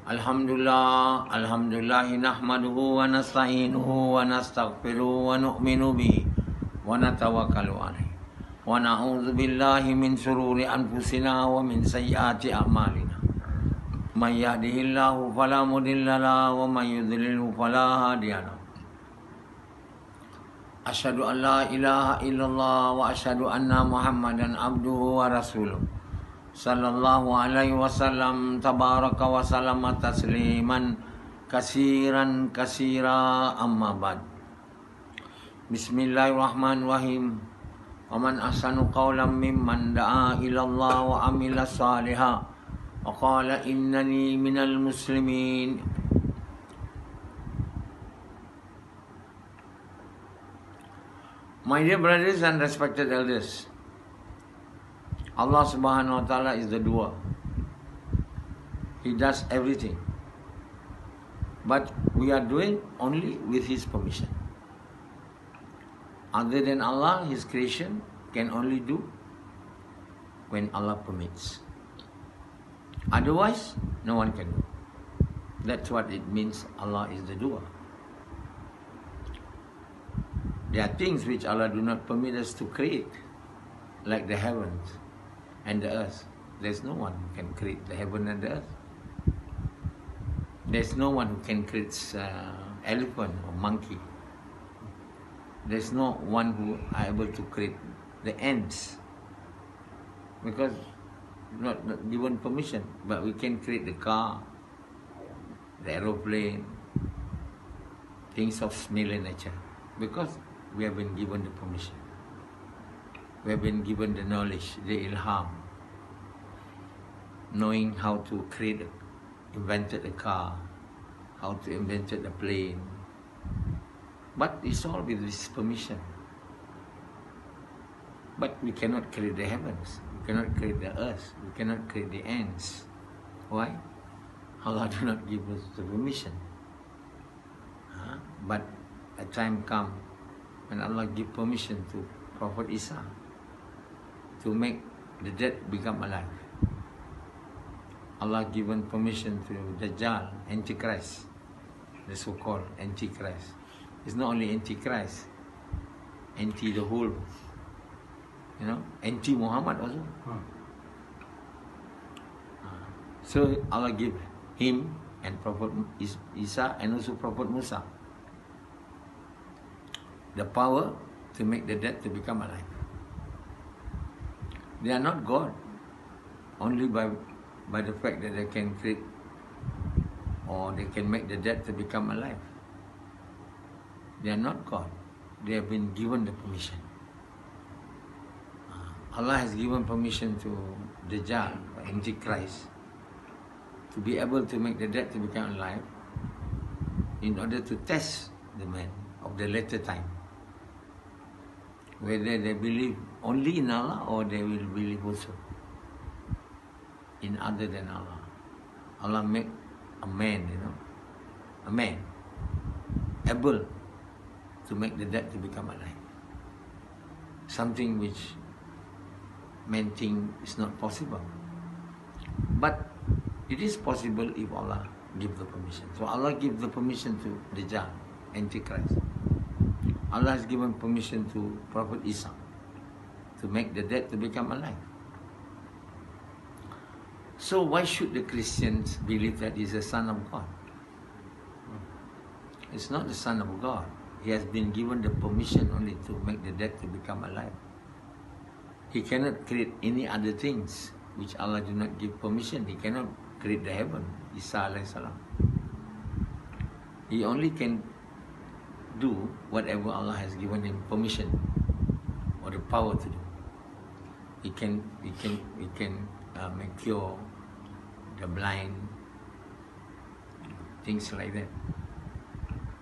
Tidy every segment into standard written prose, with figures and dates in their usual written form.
Alhamdulillah, Alhamdulillah nahmaduhu wa nasta'inuhu wa nastaghfiruhu wa nu'minu bihi wa natawakkalu alaihi wa na'udzu billahi min shururi anfusina wa min sayyiati a'malina. May yahdihillahu fala mudilla lahu wa may yudlilhu fala hadiya lahu. Asyhadu an la ilaha illallah wa asyhadu anna Muhammadan abduhu wa rasuluh. Sallallahu alaihi wasallam tabaraka wa sallama tasliman kasiran kasira amma ba'd. Bismillahirrahmanirrahim. Wa man ahsanu qawlan mimman da'a ila Allah wa amila salihan wa qala innani minal muslimin. My dear brothers and respected elders, Allah subhanahu wa ta'ala is the doer. He does everything. But we are doing only with His permission. Other than Allah, His creation can only do when Allah permits. Otherwise, no one can do. That's what it means Allah is the doer. There are things which Allah do not permit us to create, like the heavens and the earth. There's no one who can create the heaven and the earth. There's no one who can create elephant or monkey. There's no one who are able to create the ants, because not given permission. But we can create the car, the aeroplane, things of similar nature, because we have been given the permission. We have been given the knowledge, the ilham, knowing how to create, invented a car, how to invented a plane. But it's all with this permission. But we cannot create the heavens, we cannot create the earth, we cannot create the ants. Why? Allah do not give us the permission. But a time comes when Allah give permission to Prophet Isa to make the dead become alive. Allah given permission to Dajjal, Antichrist, the so-called Antichrist. It's not only Antichrist, anti the whole, anti-Muhammad also. So Allah give him and Prophet Isa and also Prophet Musa the power to make the dead to become alive. They are not God only by the fact that they can create or they can make the dead to become alive. They are not God. They have been given the permission. Allah has given permission to Dajjal, Antichrist, to be able to make the dead to become alive in order to test the men of the later time, whether they believe only in Allah or they will believe also in other than Allah. Allah make a man, a man able to make the dead to become alive. Something which men think is not possible. But it is possible if Allah give the permission. So Allah give the permission to Dajjal, Antichrist. Allah has given permission to Prophet Isa to make the dead to become alive. So why should the Christians believe that He is the Son of God? It's not the Son of God. He has been given the permission only to make the dead to become alive. He cannot create any other things which Allah do not give permission. He cannot create the heaven, Isa alayhi salam. He only can do whatever Allah has given him permission or the power to do. He can make cure the blind, things like that.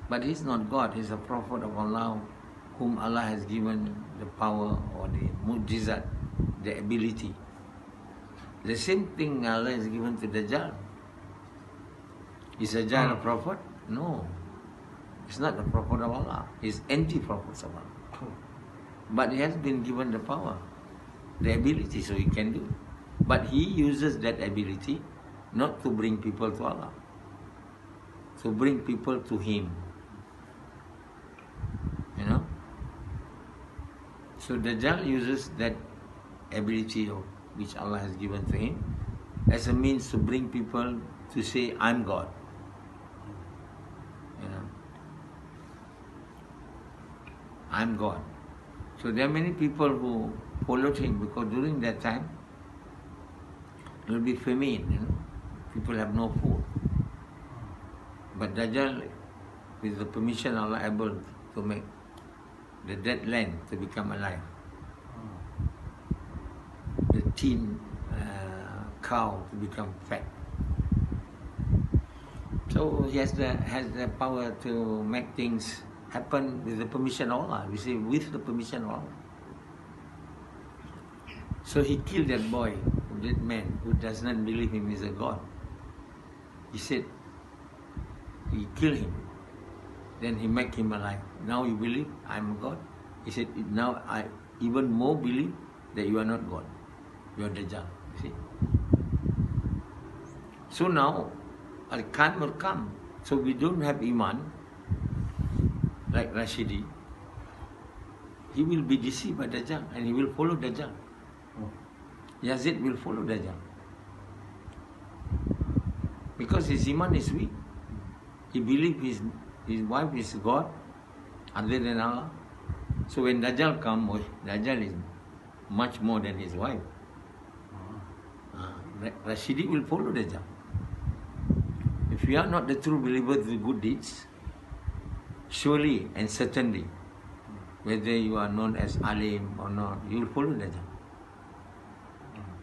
But he's not God. He's a prophet of Allah, whom Allah has given the power or the mu'jizat, the ability. The same thing Allah has given to Dajjal. Is Dajjal a prophet? No. He's not the prophet of Allah. He's anti-prophet of Allah. But he has been given the power, the ability, so he can do. But he uses that ability not to bring people to Allah. to bring people to him. You know? So Dajjal uses that ability which Allah has given to him as a means to bring people to say, I'm God. You know? I'm God. So there are many people who followed him because during that time there will be famine, you know. People have no food. But Dajjal, with the permission of Allah, able to make the dead land to become alive. The thin cow to become fat. So he has the power to make things happen with the permission of Allah. We say with the permission of Allah. So he killed that boy, that man who does not believe him is a God. He said, he killed him. Then he make him alive. Now you believe I am God? He said, now I even more believe that you are not God. You are Dajjal. You see? So now, Al-Khan will come. So we don't have Iman, like Rashidi. He will be deceived by Dajjal and he will follow Dajjal. Yazid will follow Dajjal. Because his Iman is weak. He believes his wife is God other than Allah. So when Dajjal comes, Dajjal is much more than his wife. Rashidi will follow Dajjal. If you are not the true believer with good deeds, surely and certainly, whether you are known as Alim or not, you will follow Dajjal.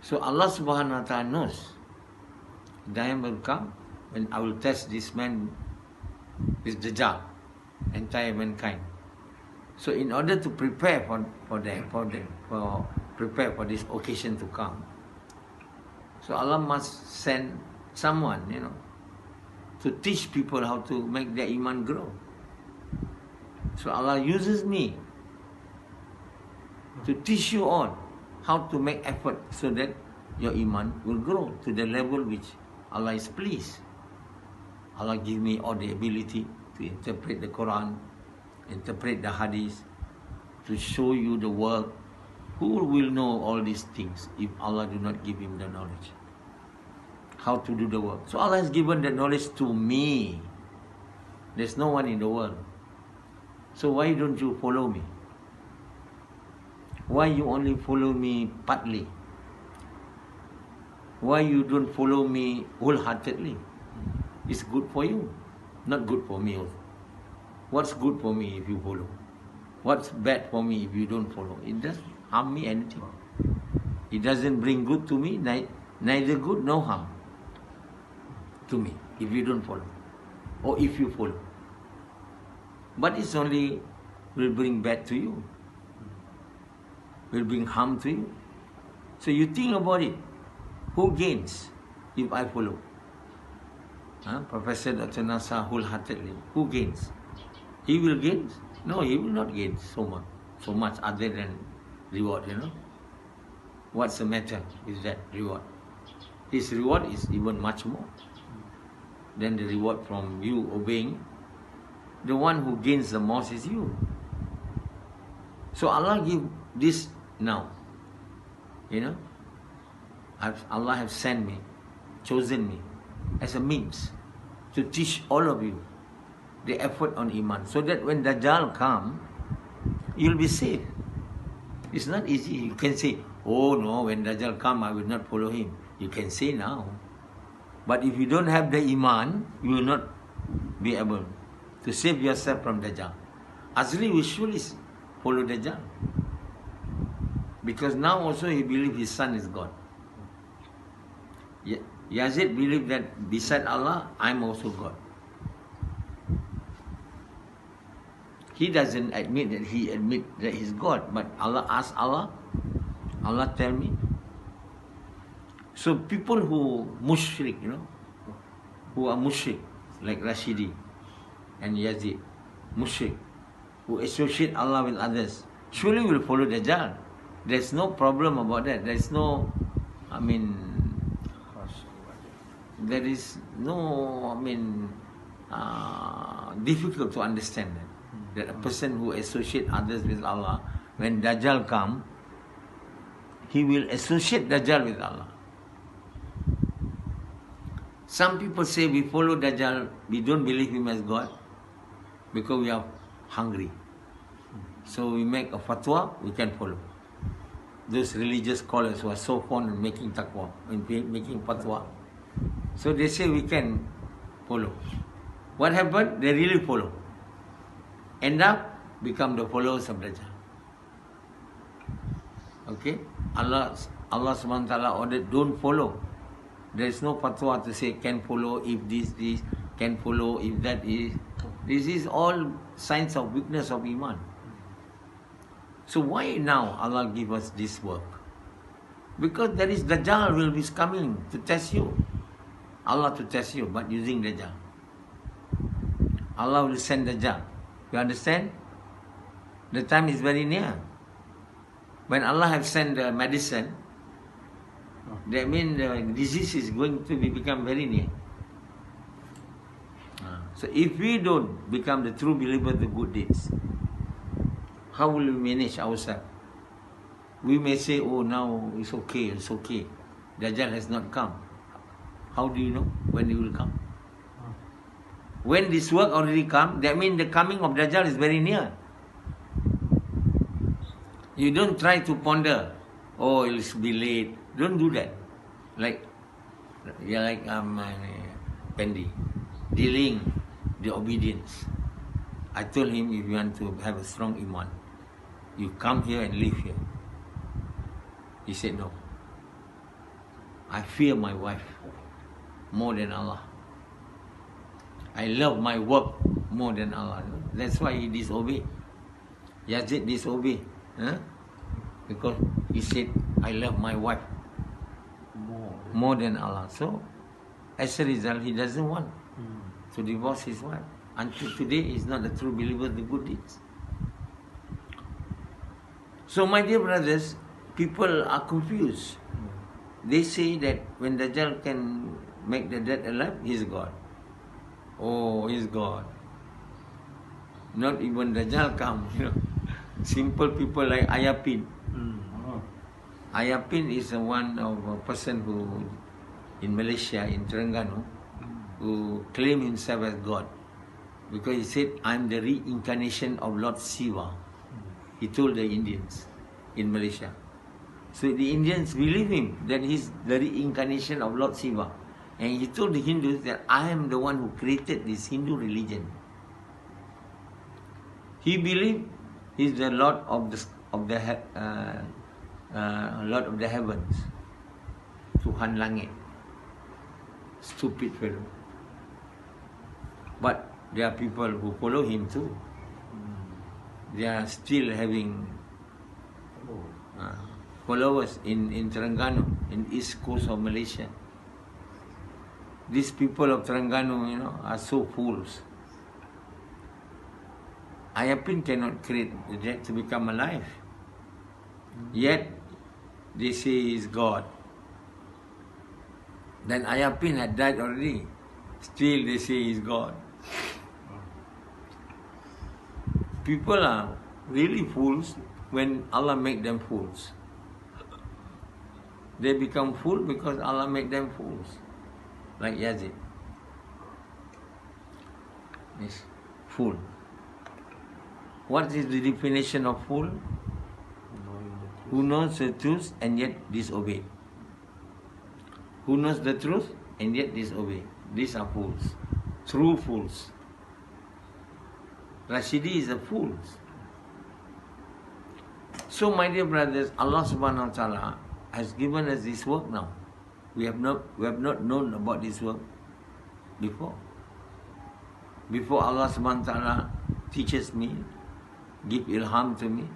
So Allah subhanahu wa ta'ala knows time will come when I will test this man with Dajjal, entire mankind. So in order to prepare prepare for this occasion to come, so Allah must send someone, you know, to teach people how to make their Iman grow. So Allah uses me to teach you all how to make effort so that your Iman will grow to the level which Allah is pleased. Allah give me all the ability to interpret the Quran, interpret the Hadith, to show you the work. Who will know all these things if Allah do not give him the knowledge? How to do the work. So Allah has given the knowledge to me. There's no one in the world. So why don't you follow me? Why you only follow me partly? Why you don't follow me wholeheartedly? It's good for you, not good for me also. What's good for me if you follow? What's bad for me if you don't follow? It doesn't harm me anything. It doesn't bring good to me, neither good nor harm to me if you don't follow or if you follow. But it's only will bring bad to you, will bring harm to you. So you think about it. Who gains if I follow? Professor Dr. Nasa wholeheartedly. Who gains? He will gain? No, he will not gain so much other than reward, you know. What's the matter with that reward? His reward is even much more than the reward from you obeying. The one who gains the most is you. So Allah give this now. You know, Allah has sent me, chosen me as a means to teach all of you the effort on Iman, so that when Dajjal come, you'll be safe. It's not easy. You can say, oh no, when Dajjal come, I will not follow him. You can say now. But if you don't have the Iman, you will not be able to save yourself from Dajjal. Actually, we should follow Dajjal. Because now also he believes his son is God. Yazid believed that beside Allah, I'm also God. He doesn't admit that he's God, but Allah asks Allah tell me. So people who mushrik, you know, who are mushrik, like Rashidi and Yazid, mushrik, who associate Allah with others, surely will follow Dajjal. There's no problem about that. There is no difficult to understand that a person who associates others with Allah, when Dajjal come, he will associate Dajjal with Allah. Some people say we follow Dajjal, we don't believe him as God because we are hungry. So we make a fatwa, we can follow. Those religious scholars who are so fond of making taqwa, making fatwa. So they say we can follow. What happened? They really follow. End up, become the followers of Dajjal. Okay? Allah subhanahu wa ta'ala ordered, don't follow. There is no fatwa to say can follow if this, can follow if that is. This is all signs of weakness of Iman. So why now Allah give us this work? Because there is Dajjal will be coming to test you. Allah to test you, but using Dajjal. Allah will send Dajjal. You understand? The time is very near. When Allah have sent the medicine, that means the disease is going to become very near. So if we don't become the true believers of good deeds, how will we manage ourselves? We may say, oh, now it's okay. Dajjal has not come. How do you know when he will come? When this work already come, that means the coming of Dajjal is very near. You don't try to ponder, oh, it will be late. Don't do that. Like Pendi, dealing the obedience. I told him, if you want to have a strong iman, you come here and live here. He said, no. I fear my wife more than Allah. I love my work more than Allah. That's why he disobeyed. Yazid disobeyed. Because he said, I love my wife more than Allah. So, as a result, he doesn't want to divorce his wife. Until today, he's not a true believer of the good deeds. So, my dear brothers, people are confused. They say that when Dajjal can make the dead alive, he's God. Oh, he's God. Not even Dajjal come, Simple people like Ayapin. Ayapin is one of a person who, in Malaysia, in Terengganu, who claimed himself as God. Because he said, I'm the reincarnation of Lord Shiva. He told the Indians in Malaysia. So the Indians believe him that he's the reincarnation of Lord Shiva. And he told the Hindus that I am the one who created this Hindu religion. He believed he's the Lord of the Lord of the heavens. Tuhan langit. Stupid fellow. But there are people who follow him too. They are still having followers in Terengganu, in east coast of Malaysia. These people of Terengganu, are so fools. Ayapin cannot create the dead to become alive. Yet, they say he is God. Then Ayapin had died already. Still they say he is God. People are really fools when Allah make them fools. They become fools because Allah make them fools. Like Yazid. Yes, fool. What is the definition of fool? Who knows the truth and yet disobey. Who knows the truth and yet disobey. These are fools. True fools. Rashidi is a fool. So my dear brothers, Allah subhanahu wa ta'ala has given us this work now. We have not known about this work before. Before Allah subhanahu wa ta'ala teaches me, give ilham to me,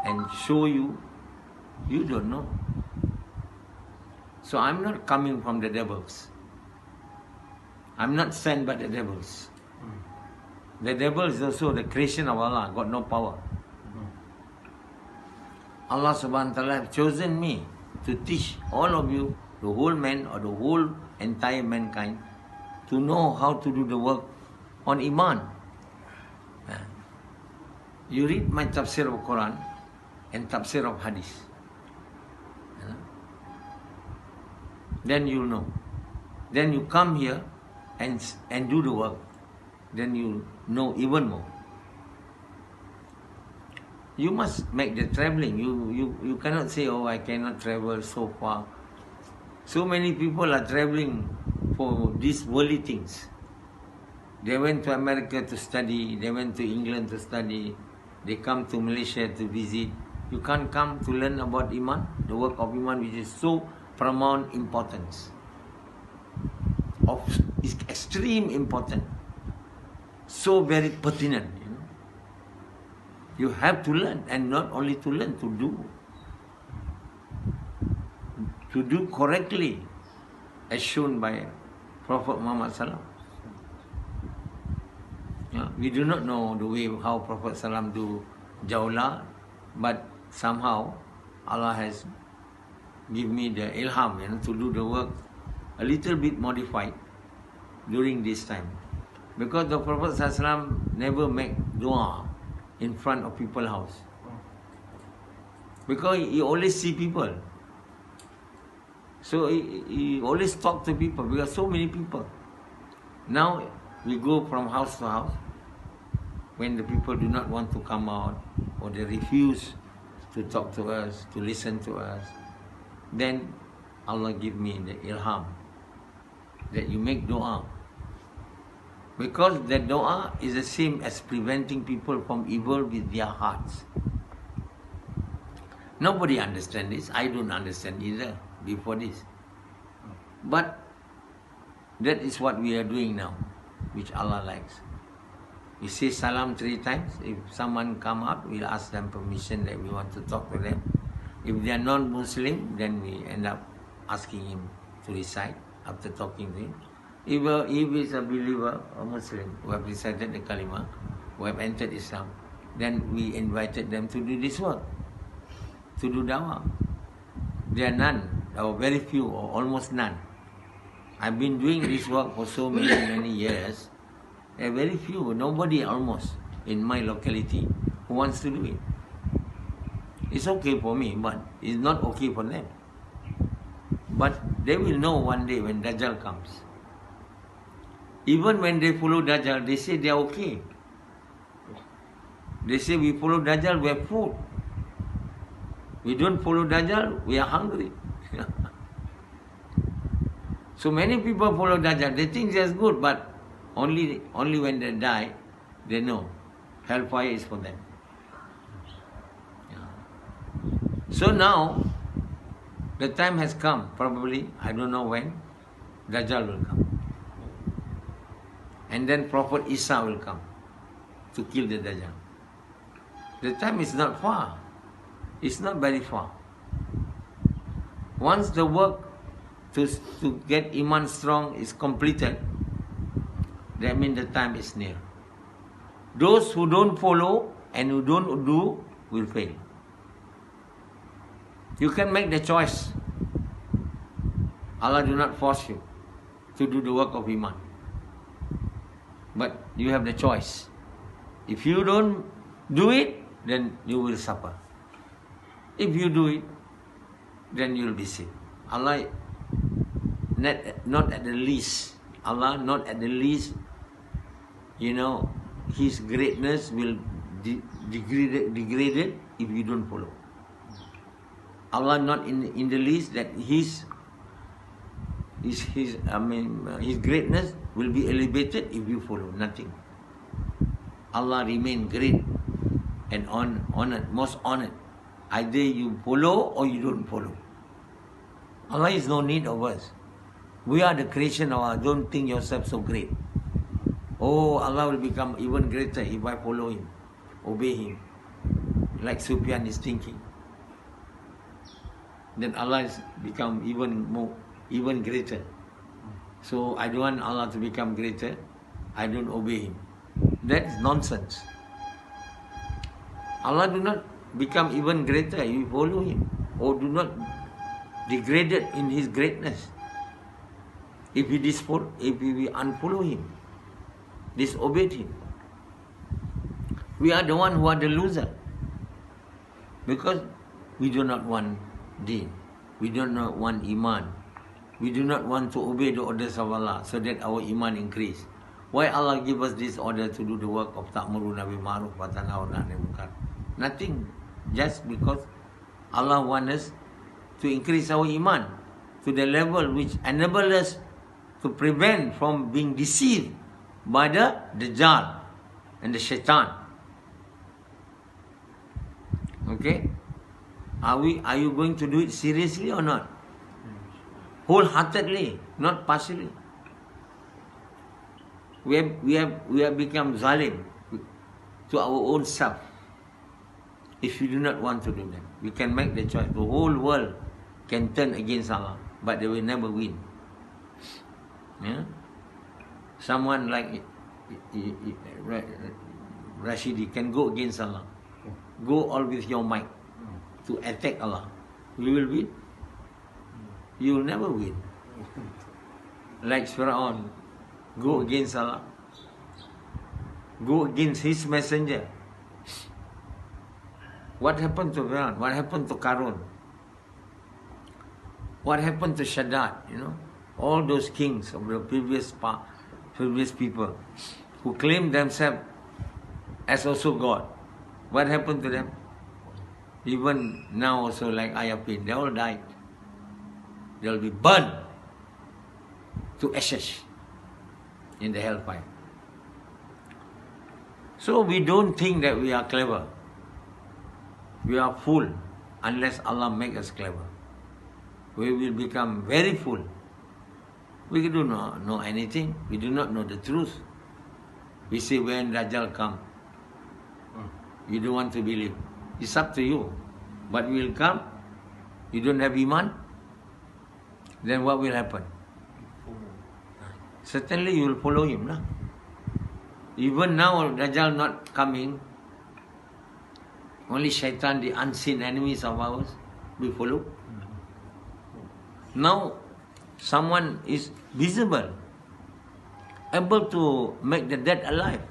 and show you, you don't know. So I'm not coming from the devils. I'm not sent by the devils. The devil is also the creation of Allah, got no power. Allah subhanahu wa ta'ala have chosen me to teach all of you, the whole man or the whole entire mankind, to know how to do the work on Iman. You read my tafseer of Quran and tafseer of Hadith. Then you'll know. Then you come here and do the work. Then you know even more. You must make the traveling. You cannot say, oh, I cannot travel so far. So many people are traveling for these worldly things. They went to America to study. They went to England to study. They come to Malaysia to visit. You can't come to learn about Iman, the work of Iman, which is so paramount importance. It's extreme important. So very pertinent. You have to learn, and not only to learn, to do. To do correctly, as shown by Prophet Muhammad Sallam. We do not know the way how Prophet Sallam do Jalan, but somehow Allah has given me the ilham to do the work a little bit modified during this time. Because the Prophet Sallam never make dua in front of people's house. Because he always see people. So he always talk to people because so many people. Now we go from house to house. When the people do not want to come out or they refuse to talk to us, to listen to us, then Allah give me the ilham that you make dua. Because that dua is the same as preventing people from evil with their hearts. Nobody understands this. I don't understand either before this. But that is what we are doing now, which Allah likes. We say salam 3 times. If someone come out, we'll ask them permission that we want to talk to them. If they are non-Muslim, then we end up asking him to recite after talking to him. If he is a believer, a Muslim, who have recited the kalima, who have entered Islam, then we invited them to do this work, to do dawah. There are none, or very few, or almost none. I've been doing this work for so many years. There are very few, nobody almost in my locality who wants to do it. It's okay for me, but it's not okay for them. But they will know one day when Dajjal comes. Even when they follow Dajjal, they say they are okay. They say we follow Dajjal, we have food. We don't follow Dajjal, we are hungry. So many people follow Dajjal, they think that's good, but only when they die, they know hellfire is for them. So now, the time has come, probably, I don't know when, Dajjal will come. And then Prophet Isa will come to kill the Dajjal. The time is not far. It's not very far. Once the work to get Iman strong is completed, that means the time is near. Those who don't follow and who don't do will fail. You can make the choice. Allah do not force you to do the work of Iman. But you have the choice. If you don't do it, then you will suffer. If you do it, then you will be saved. Allah not at the least. Allah not at the least, His greatness will degraded if you don't follow. Allah not in the least that His greatness will be elevated if you follow. Nothing. Allah remain great and honored, most honored. Either you follow or you don't follow. Allah is no need of us. We are the creation of Allah. Don't think yourself so great. Oh, Allah will become even greater if I follow Him, obey Him. Like Sufyan is thinking. Then Allah has become even greater. So I don't want Allah to become greater. I don't obey Him. That is nonsense. Allah do not become even greater if you follow Him, or do not degrade in His greatness. if we unfollow him, disobeyed him. We are the one who are the loser. Because we do not want deen. We do not want iman. We do not want to obey the orders of Allah so that our iman increase. Why Allah give us this order to do the work of ta'muruna bil ma'ruf wa tanhauna 'anil munkar? Nothing. Just because Allah wants us to increase our iman to the level which enable us to prevent from being deceived by the Dajjal and the shaitan. Okay? Are you going to do it seriously or not? Wholeheartedly, not partially. We have become zalim to our own self. If you do not want to do that, we can make the choice. The whole world can turn against Allah, but they will never win. Yeah? Someone like Rashidi can go against Allah. Go all with your might to attack Allah. You will win? You will never win. Like Fir'aun, go against Allah. Go against his messenger. What happened to Fir'aun? What happened to Karun? What happened to Shaddad? All those kings of the previous people who claimed themselves as also God. What happened to them? Even now also like Ayapin, they all died. They will be burned to ashes in the hellfire. So we don't think that we are clever. We are fool unless Allah make us clever. We will become very fool. We do not know anything. We do not know the truth. We say when Dajjal come, you don't want to believe. It's up to you. But we will come. You don't have iman. Then what will happen? Certainly you will follow him. Nah? Even now Dajjal not coming. Only shaitan, the unseen enemies of ours, we follow. Now someone is visible, able to make the dead alive,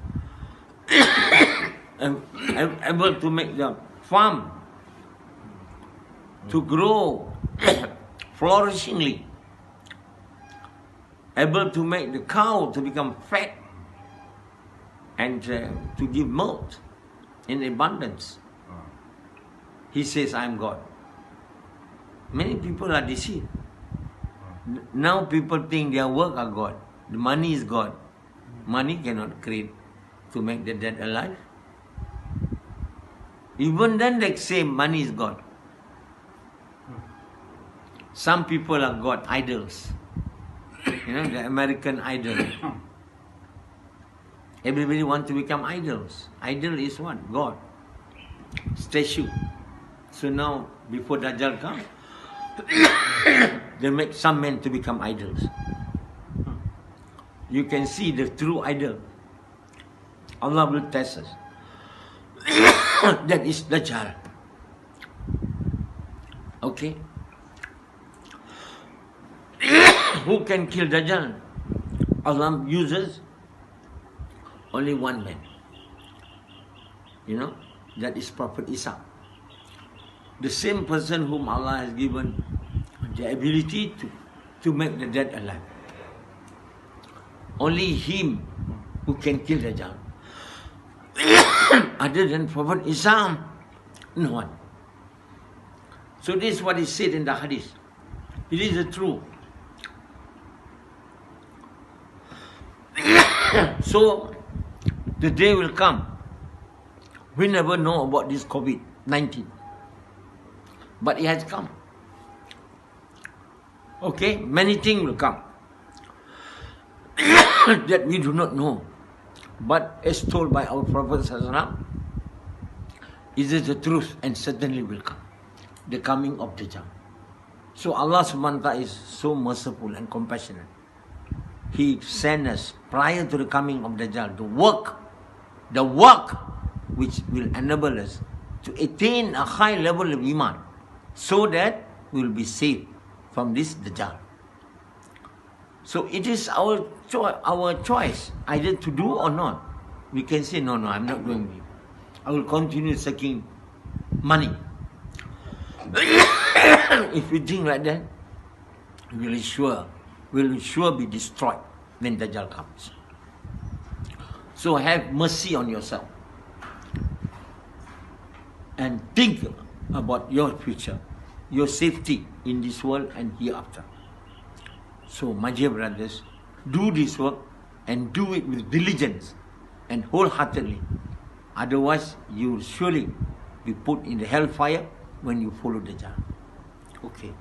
able to make the farm to grow flourishingly, able to make the cow to become fat and to give milk in abundance. He says, I am God. Many people are deceived. Now people think their work are God. The money is God. Money cannot create to make the dead alive. Even then they say money is God. Some people are God, idols. The American idol. Everybody wants to become idols. Idol is what? God. Statue. So now, before Dajjal comes, they make some men to become idols. You can see the true idol. Allah will test us. That is Dajjal. Okay? Who can kill Dajjal? Allah uses only one man. That is Prophet Isa. The same person whom Allah has given the ability to make the dead alive. Only him who can kill Dajjal. Other than Prophet Isa, no one. So this is what is said in the hadith. It is the truth. So the day will come. We never know about this COVID-19. But it has come. Okay, many things will come that we do not know. But as told by our Prophet ﷺ, it is the truth and certainly will come. The coming of Dajjal. So Allah subhanahu wa ta'ala is so merciful and compassionate. He sent us prior to the coming of Dajjal the work which will enable us to attain a high level of iman, so that we will be safe from this Dajjal. So it is our choice either to do or not. We can say, no, I'm not going to. I will continue seeking money. If we think like that, we will sure be destroyed when Dajjal comes. So have mercy on yourself and think about your future, your safety in this world and hereafter. So, my dear brothers, do this work and do it with diligence and wholeheartedly. Otherwise, you will surely be put in the hellfire when you follow Dajjal. Okay.